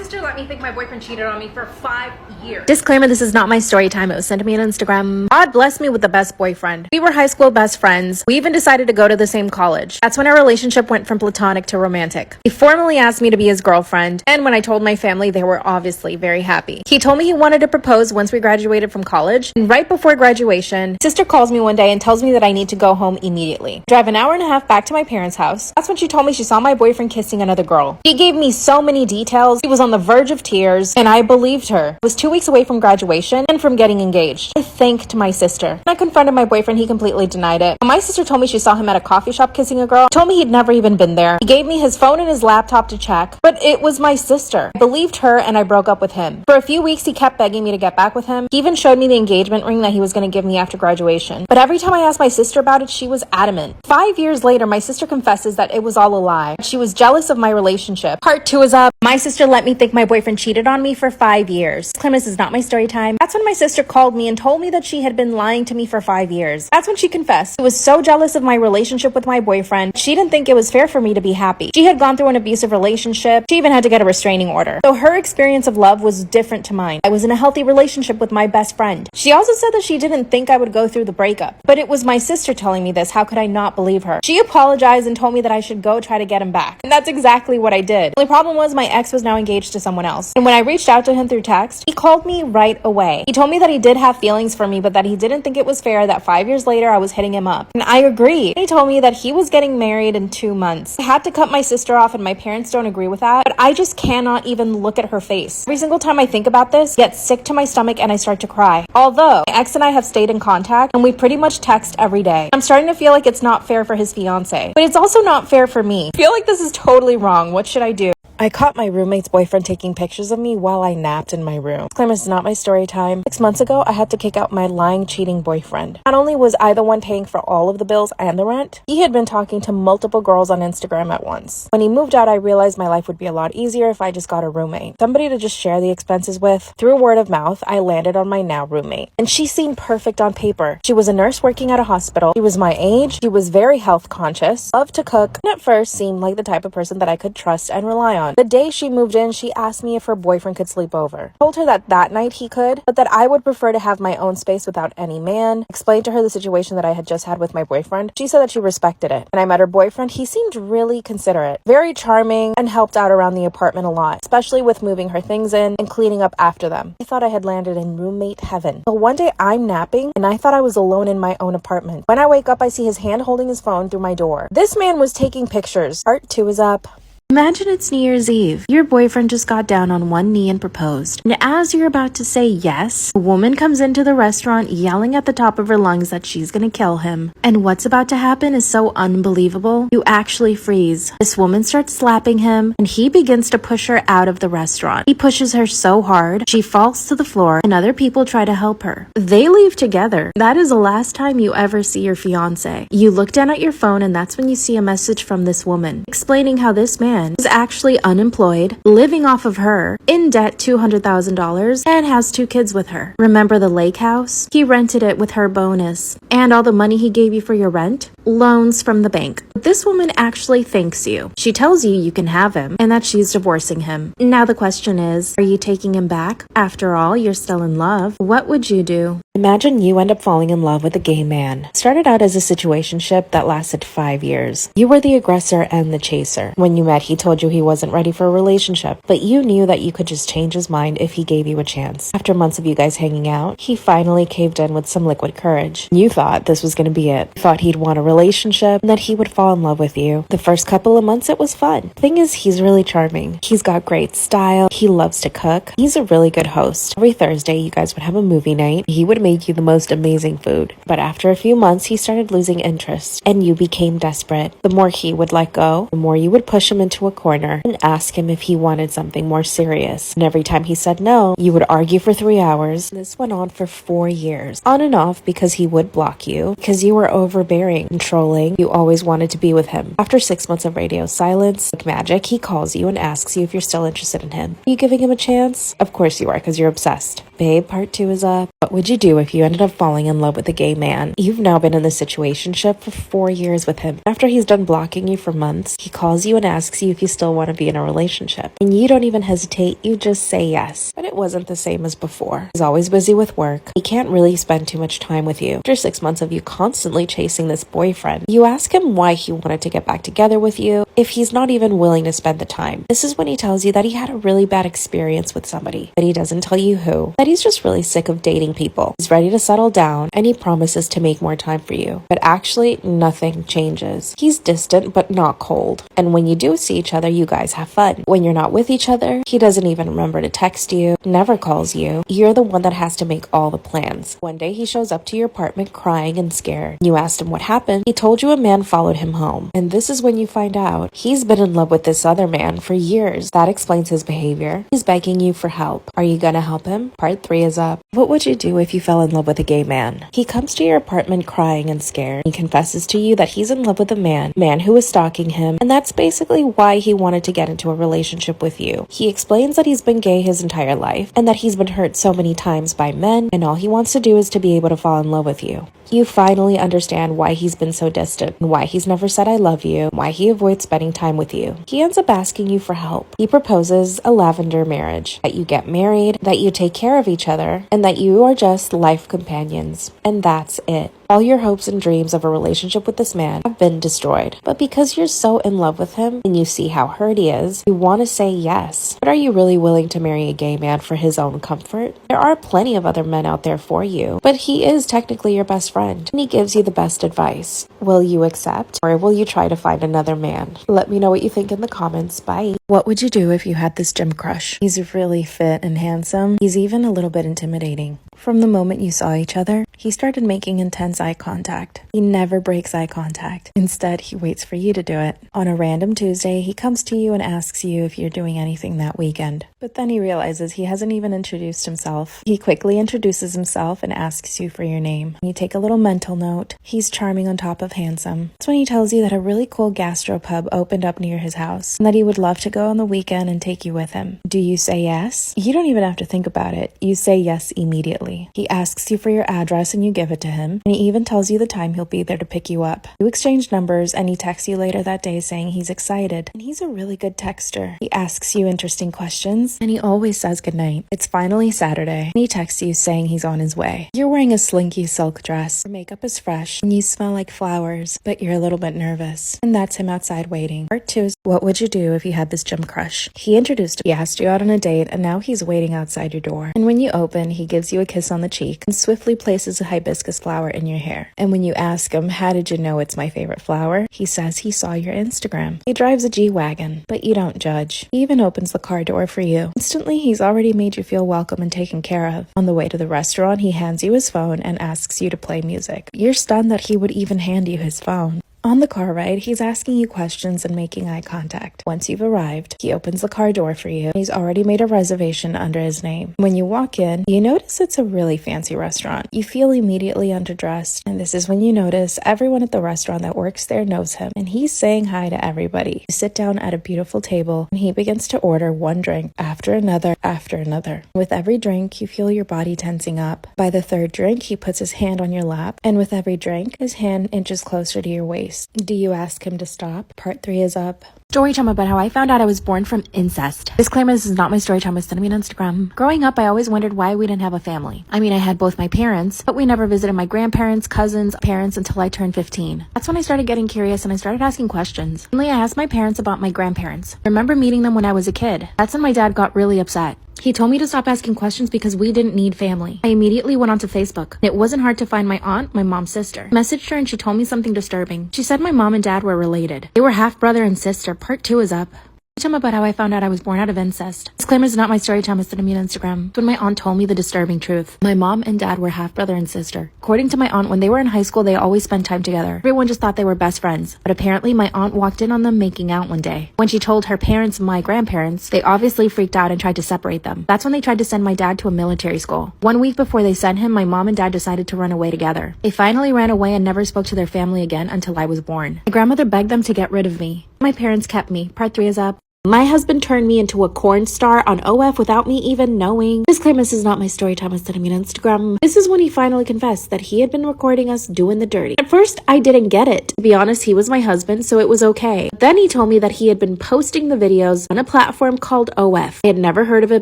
sister let me think my boyfriend cheated on me for 5 years. Disclaimer, this is not my story time. It was sent to me on Instagram. God blessed me with the best boyfriend. We were high school best friends. We even decided to go to the same college. That's when our relationship went from platonic to romantic. He formally asked me to be his girlfriend, and when I told my family, they were obviously very happy. He told me he wanted to propose once we graduated from college, and right before graduation, sister calls me one day and tells me that I need to go home immediately. Drive an hour and a half back to my parents' house. That's when she told me she saw my boyfriend kissing another girl. She gave me so many details. He was on the verge of tears, and I believed her. I was 2 weeks away from graduation and from getting engaged. I thanked my sister. When I confronted my boyfriend, he completely denied it. When my sister told me she saw him at a coffee shop kissing a girl, told me he'd never even been there. He gave me his phone and his laptop to check, but it was my sister. I believed her and I broke up with him. For a few weeks, he kept begging me to get back with him. He even showed me the engagement ring that he was going to give me after graduation. But every time I asked my sister about it, she was adamant. 5 years later, my sister confesses that it was all a lie. She was jealous of my relationship. Part 2 is up. My sister let me think my boyfriend cheated on me for 5 years. This is not my story time. That's when my sister called me and told me that she had been lying to me for 5 years. That's when she confessed. She was so jealous of my relationship with my boyfriend. She didn't think it was fair for me to be happy. She had gone through an abusive relationship. She even had to get a restraining order. So her experience of love was different to mine. I was in a healthy relationship with my best friend. She also said that she didn't think I would go through the breakup. But it was my sister telling me this. How could I not believe her? She apologized and told me that I should go try to get him back. And that's exactly what I did. The only problem was my ex was now engaged to someone else. And when I reached out to him through text, he called me right away. He told me that he did have feelings for me, but that he didn't think it was fair that 5 years later I was hitting him up. And I agreed. He told me that he was getting married in 2 months. I had to cut my sister off and my parents don't agree with that, but I just cannot even look at her face. Every single time I think about this, I get sick to my stomach and I start to cry. Although my ex and I have stayed in contact and we pretty much text every day. I'm starting to feel like it's not fair for his fiance, but it's also not fair for me. I feel like this is totally wrong. What should I do? I caught my roommate's boyfriend taking pictures of me while I napped in my room. Disclaimer, this is not my story time. 6 months ago, I had to kick out my lying, cheating boyfriend. Not only was I the one paying for all of the bills and the rent, he had been talking to multiple girls on Instagram at once. When he moved out, I realized my life would be a lot easier if I just got a roommate. Somebody to just share the expenses with. Through word of mouth, I landed on my now roommate. And she seemed perfect on paper. She was a nurse working at a hospital. She was my age. She was very health conscious, loved to cook, and at first seemed like the type of person that I could trust and rely on. The day she moved in, she asked me if her boyfriend could sleep over. I told her that night he could, but that I would prefer to have my own space without any man. Explained to her the situation that I had just had with my boyfriend. She said that she respected it. When I met her boyfriend, he seemed really considerate, very charming, and helped out around the apartment a lot, especially with moving her things in and cleaning up after them. I thought I had landed in roommate heaven. But one day I'm napping and I thought I was alone in my own apartment. When I wake up, I see his hand holding his phone through my door. This man was taking pictures. Part 2 is up. Imagine it's New Year's Eve. Your boyfriend just got down on one knee and proposed. And as you're about to say yes, a woman comes into the restaurant yelling at the top of her lungs that she's gonna kill him. And what's about to happen is so unbelievable, you actually freeze. This woman starts slapping him, and he begins to push her out of the restaurant. He pushes her so hard, she falls to the floor, and other people try to help her. They leave together. That is the last time you ever see your fiance. You look down at your phone, and that's when you see a message from this woman, explaining how this man is actually unemployed, living off of her, in debt $200,000, and has 2 kids with her. Remember the lake house? He rented it with her bonus. And all the money he gave you for your rent? Loans from the bank. But this woman actually thanks you. She tells you you can have him, and that she's divorcing him. Now the question is, are you taking him back? After all, you're still in love. What would you do? Imagine you end up falling in love with a gay man. Started out as a situationship that lasted 5 years. You were the aggressor and the chaser. When you met, he told you he wasn't ready for a relationship, but you knew that you could just change his mind if he gave you a chance. After months of you guys hanging out, he finally caved in with some liquid courage. You thought this was going to be it. You thought he'd want a relationship and that he would fall in love with you. The first couple of months, it was fun. Thing is, he's really charming. He's got great style. He loves to cook. He's a really good host. Every Thursday, you guys would have a movie night. He would make you the most amazing food. But after a few months, he started losing interest, and you became desperate. The more he would let go, the more you would push him into a corner and ask him if he wanted something more serious. And every time he said no, you would argue for 3 hours. This went on for 4 years, on and off, because he would block you, because you were overbearing, controlling. You always wanted to be with him. After 6 months of radio silence, like magic, he calls you and asks you if you're still interested in him. Are you giving him a chance? Of course you are, because you're obsessed. Babe, part 2 is up. What would you do if you ended up falling in love with a gay man? You've now been in this situationship for 4 years with him. After he's done blocking you for months, he calls you and asks you if you still want to be in a relationship. And you don't even hesitate, you just say yes. But it wasn't the same as before. He's always busy with work. He can't really spend too much time with you. After 6 months of you constantly chasing this boyfriend, you ask him why he wanted to get back together with you if he's not even willing to spend the time. This is when he tells you that he had a really bad experience with somebody, but he doesn't tell you who, that he's just really sick of dating people. He's ready to settle down and he promises to make more time for you. But actually, nothing changes. He's distant but not cold. And when you do see each other, you guys have fun. When you're not with each other, he doesn't even remember to text you, never calls you. You're the one that has to make all the plans. One day he shows up to your apartment crying and scared. You asked him what happened. He told you a man followed him home. And this is when you find out he's been in love with this other man for years. That explains his behavior. He's begging you for help. Are you gonna help him? Part 3 is up. What would you do if you fell in love with a gay man? He comes to your apartment crying and scared. He confesses to you that he's in love with a man who was stalking him, and that's basically why he wanted to get into a relationship with you. He explains that he's been gay his entire life, and that he's been hurt so many times by men, and all he wants to do is to be able to fall in love with you. You finally understand why he's been so distant, and why he's never said I love you, why he avoids spending time with you. He ends up asking you for help. He proposes a lavender marriage, that you get married, that you take care of each other, and that you are just life companions. And that's it. All your hopes and dreams of a relationship with this man have been destroyed. But because you're so in love with him and you see how hurt he is, you want to say yes. But are you really willing to marry a gay man for his own comfort? There are plenty of other men out there for you, but he is technically your best friend and he gives you the best advice. Will you accept, or will you try to find another man? Let me know what you think in the comments. Bye. What would you do if you had this gym crush? He's really fit and handsome. He's even a little bit intimidating. From the moment you saw each other, he started making intense eye contact. He never breaks eye contact. Instead, he waits for you to do it. On a random Tuesday, he comes to you and asks you if you're doing anything that weekend. But then he realizes he hasn't even introduced himself. He quickly introduces himself and asks you for your name. You take a little mental note. He's charming on top of handsome. That's when he tells you that a really cool gastropub opened up near his house and that he would love to go on the weekend and take you with him. Do you say yes? You don't even have to think about it. You say yes immediately. He asks you for your address and you give it to him, and he even tells you the time he'll be there to pick you up. You exchange numbers and he texts you later that day saying he's excited, and he's a really good texter. He asks you interesting questions and he always says goodnight. It's finally Saturday and he texts you saying he's on his way. You're wearing a slinky silk dress, your makeup is fresh, and you smell like flowers, but you're a little bit nervous. And that's him outside waiting. Part 2 is what would you do if you had this gym crush? He introduced you, he asked you out on a date, and now he's waiting outside your door. And when you open, he gives you a kiss on the cheek and swiftly places a hibiscus flower in your hair. And when you ask him, how did you know it's my favorite flower? He says he saw your Instagram. He drives a G-Wagon, but you don't judge. He even opens the car door for you. Instantly, he's already made you feel welcome and taken care of. On the way to the restaurant, he hands you his phone and asks you to play music. You're stunned that he would even hand you his phone. On the car ride, he's asking you questions and making eye contact. Once you've arrived, he opens the car door for you. He's already made a reservation under his name. When you walk in, you notice it's a really fancy restaurant. You feel immediately underdressed, and this is when you notice everyone at the restaurant that works there knows him, and he's saying hi to everybody. You sit down at a beautiful table, and he begins to order one drink after another after another. With every drink, you feel your body tensing up. By the third drink, he puts his hand on your lap, and with every drink, his hand inches closer to your waist. Do you ask him to stop? Part 3 is up. Story time about how I found out I was born from incest. Disclaimer, this is not my story time, it's sending me on Instagram. Growing up, I always wondered why we didn't have a family. I mean, I had both my parents, but we never visited my grandparents, cousins, parents until I turned 15. That's when I started getting curious and I started asking questions. Finally, I asked my parents about my grandparents. I remember meeting them when I was a kid. That's when my dad got really upset. He told me to stop asking questions because we didn't need family. I immediately went onto Facebook. It wasn't hard to find my aunt, my mom's sister. I messaged her and she told me something disturbing. She said my mom and dad were related. They were half brother and sister. Part 2 is up. Tell me about how I found out I was born out of incest. Disclaimer, is not my story time, it's sent me on Instagram. When my aunt told me the disturbing truth. My mom and dad were half brother and sister. According to my aunt, when they were in high school, they always spent time together. Everyone just thought they were best friends. But apparently my aunt walked in on them making out one day. When she told her parents, my grandparents, they obviously freaked out and tried to separate them. That's when they tried to send my dad to a military school. 1 week before they sent him, my mom and dad decided to run away together. They finally ran away and never spoke to their family again until I was born. My grandmother begged them to get rid of me. My parents kept me. Part 3 is up. My husband turned me into a corn star on OF without me even knowing. Disclaimer, this is not my story time on Instagram. This is when he finally confessed that he had been recording us doing the dirty. At first, I didn't get it. To be honest, he was my husband, so it was okay. Then he told me that he had been posting the videos on a platform called OF. I had never heard of it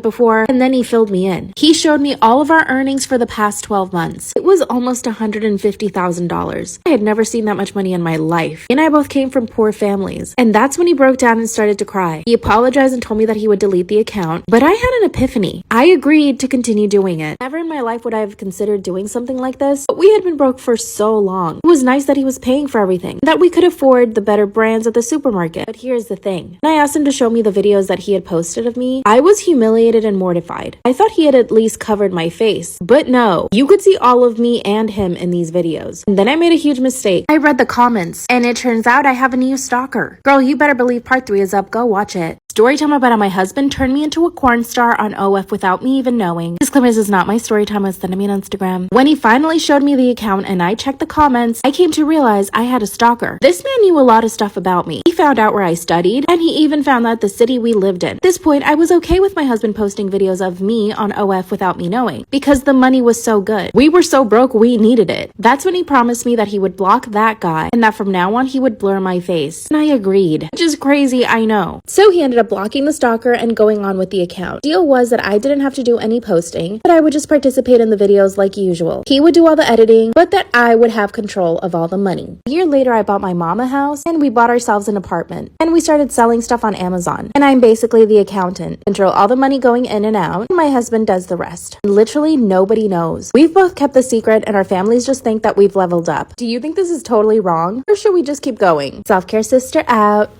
before, and then he filled me in. He showed me all of our earnings for the past 12 months. It was almost $150,000. I had never seen that much money in my life. He and I both came from poor families. And that's when he broke down and started to cry. He apologized and told me that he would delete the account, but I had an epiphany. I agreed to continue doing it. Never in my life would I have considered doing something like this, but we had been broke for so long. It was nice that he was paying for everything, that we could afford the better brands at the supermarket. But here's the thing. When I asked him to show me the videos that he had posted of me, I was humiliated and mortified. I thought he had at least covered my face, but no. You could see all of me and him in these videos. And then I made a huge mistake. I read the comments, and it turns out I have a new stalker. Girl, you better believe part 3 is up. Go watch it. Story time about how my husband turned me into a corn star on OF without me even knowing. Disclaimer, this is not my story time. Send me on Instagram. When he finally showed me the account and I checked the comments, I came to realize I had a stalker. This man knew a lot of stuff about me. He found out where I studied, and he even found out the city we lived in. At this point, I was okay with my husband posting videos of me on OF without me knowing, because the money was so good. We were so broke, we needed it. That's when he promised me that he would block that guy, and that from now on he would blur my face. And I agreed. Which is crazy, I know. So he ended up blocking the stalker and going on with the account. Deal was that I didn't have to do any posting, but I would just participate in the videos like usual. He would do all the editing, but that I would have control of all the money. A year later, I bought my mom a house, and we bought ourselves an apartment, and we started selling stuff on Amazon. And I'm basically the accountant. Control all the money going in and out, and my husband does the rest. And literally nobody knows. We've both kept the secret, and our families just think that we've leveled up. Do you think this is totally wrong, or should we just keep going? Self-care sister out.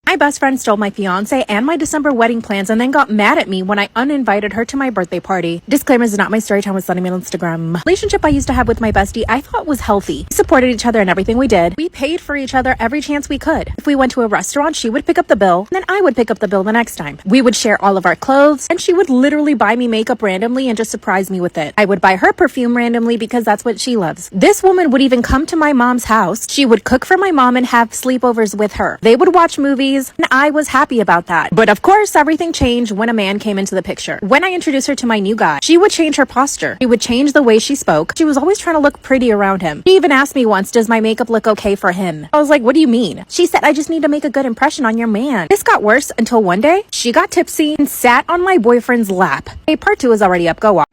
My best friend stole my fiance and my December wedding plans and then got mad at me when I uninvited her to my birthday party. Disclaimer, is not my story time with me on Instagram. Relationship I used to have with my bestie I thought was healthy. We supported each other in everything we did. We paid for each other every chance we could. If we went to a restaurant, she would pick up the bill, and then I would pick up the bill the next time. We would share all of our clothes, and she would literally buy me makeup randomly and just surprise me with it. I would buy her perfume randomly because that's what she loves. This woman would even come to my mom's house. She would cook for my mom and have sleepovers with her. They would watch movies, and I was happy about that. But of course, everything changed when a man came into the picture. When I introduced her to my new guy, she would change her posture. She would change the way she spoke. She was always trying to look pretty around him. She even asked me once, does my makeup look okay for him? I was like, what do you mean? She said, I just need to make a good impression on your man. This got worse until one day, she got tipsy and sat on my boyfriend's lap. Hey, part 2 is already up. Go watch.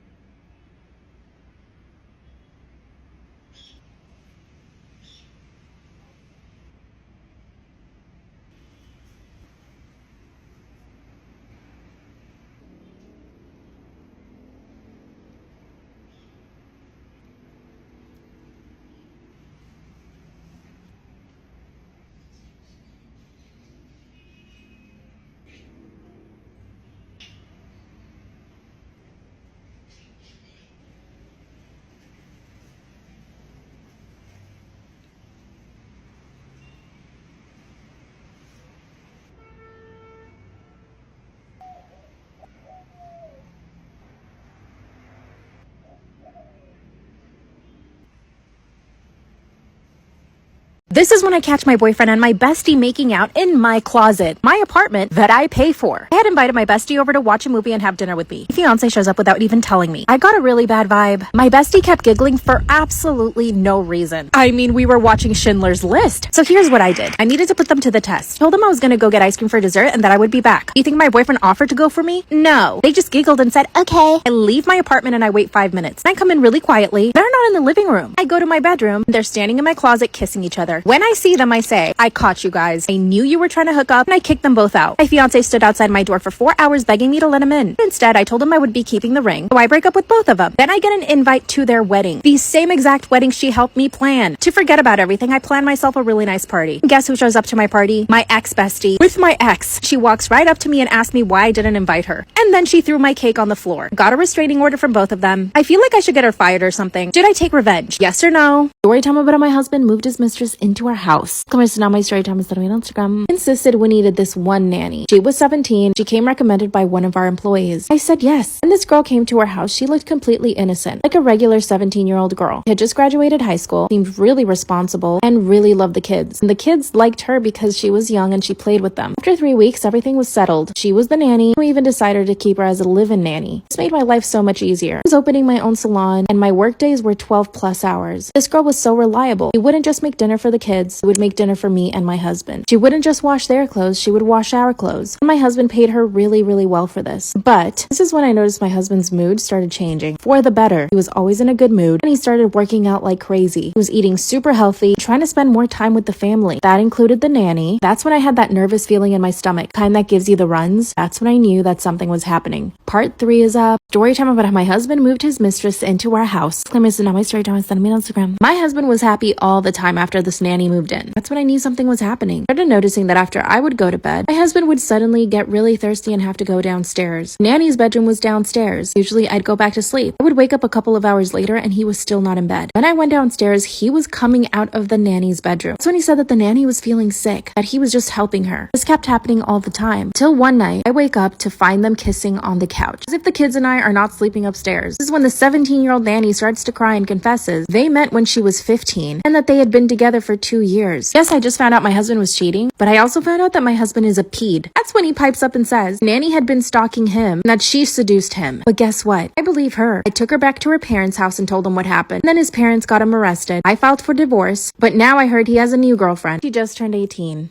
This is when I catch my boyfriend and my bestie making out in my closet, my apartment that I pay for. I had invited my bestie over to watch a movie and have dinner with me. My fiance shows up without even telling me. I got a really bad vibe. My bestie kept giggling for absolutely no reason. I mean, we were watching Schindler's List. So here's what I did. I needed to put them to the test. Told them I was gonna go get ice cream for dessert and that I would be back. You think my boyfriend offered to go for me? No. They just giggled and said, okay. I leave my apartment and I wait 5 minutes. I come in really quietly. They're not in the living room. I go to my bedroom. They're standing in my closet kissing each other. When I see them, I say, I caught you guys. I knew you were trying to hook up, and I kicked them both out. My fiance stood outside my door for 4 hours begging me to let him in. Instead, I told him I would be keeping the ring, so I break up with both of them. Then I get an invite to their wedding. The same exact wedding she helped me plan. To forget about everything, I planned myself a really nice party. And guess who shows up to my party? My ex-bestie. With my ex. She walks right up to me and asked me why I didn't invite her. And then she threw my cake on the floor. Got a restraining order from both of them. I feel like I should get her fired or something. Did I take revenge? Yes or no? Story time about how my husband moved his mistress in into our house. Come on, my story time is on Instagram. Insisted we needed this one nanny. She was 17. She came recommended by one of our employees. I said yes. And this girl came to our house. She looked completely innocent, like a regular 17-year-old girl. She had just graduated high school, seemed really responsible, and really loved the kids. And the kids liked her because she was young and she played with them. After 3 weeks, everything was settled. She was the nanny. We even decided to keep her as a live-in nanny. This made my life so much easier. I was opening my own salon, and my work days were 12 plus hours. This girl was so reliable. She wouldn't just make dinner for the kids. She would make dinner for me and my husband. She wouldn't just wash their clothes. She would wash our clothes. And my husband paid her really, really well for this. But this is when I noticed my husband's mood started changing. For the better. He was always in a good mood, and he started working out like crazy. He was eating super healthy, trying to spend more time with the family. That included the nanny. That's when I had that nervous feeling in my stomach, kind that gives you the runs. That's when I knew that something was happening. Part 3 is up. Story time about how my husband moved his mistress into our house. My story time, send me on Instagram. My husband was happy all the time after this nanny moved in. That's when I knew something was happening. I started noticing that after I would go to bed, my husband would suddenly get really thirsty and have to go downstairs. Nanny's bedroom was downstairs. Usually I'd go back to sleep. I would wake up a couple of hours later and he was still not in bed. When I went downstairs, he was coming out of the nanny's bedroom. That's when he said that the nanny was feeling sick, that he was just helping her. This kept happening all the time. Till one night, I wake up to find them kissing on the couch, as if the kids and I are not sleeping upstairs. This is when the 17-year-old nanny starts to cry and confesses they met when she was 15 and that they had been together for 2 years. Yes, I just found out my husband was cheating, but I also found out that my husband is a pede. That's when he pipes up and says nanny had been stalking him and that she seduced him. But guess what? I believe her. I took her back to her parents' house and told them what happened. And then his parents got him arrested. I filed for divorce, but now I heard he has a new girlfriend. She just turned 18.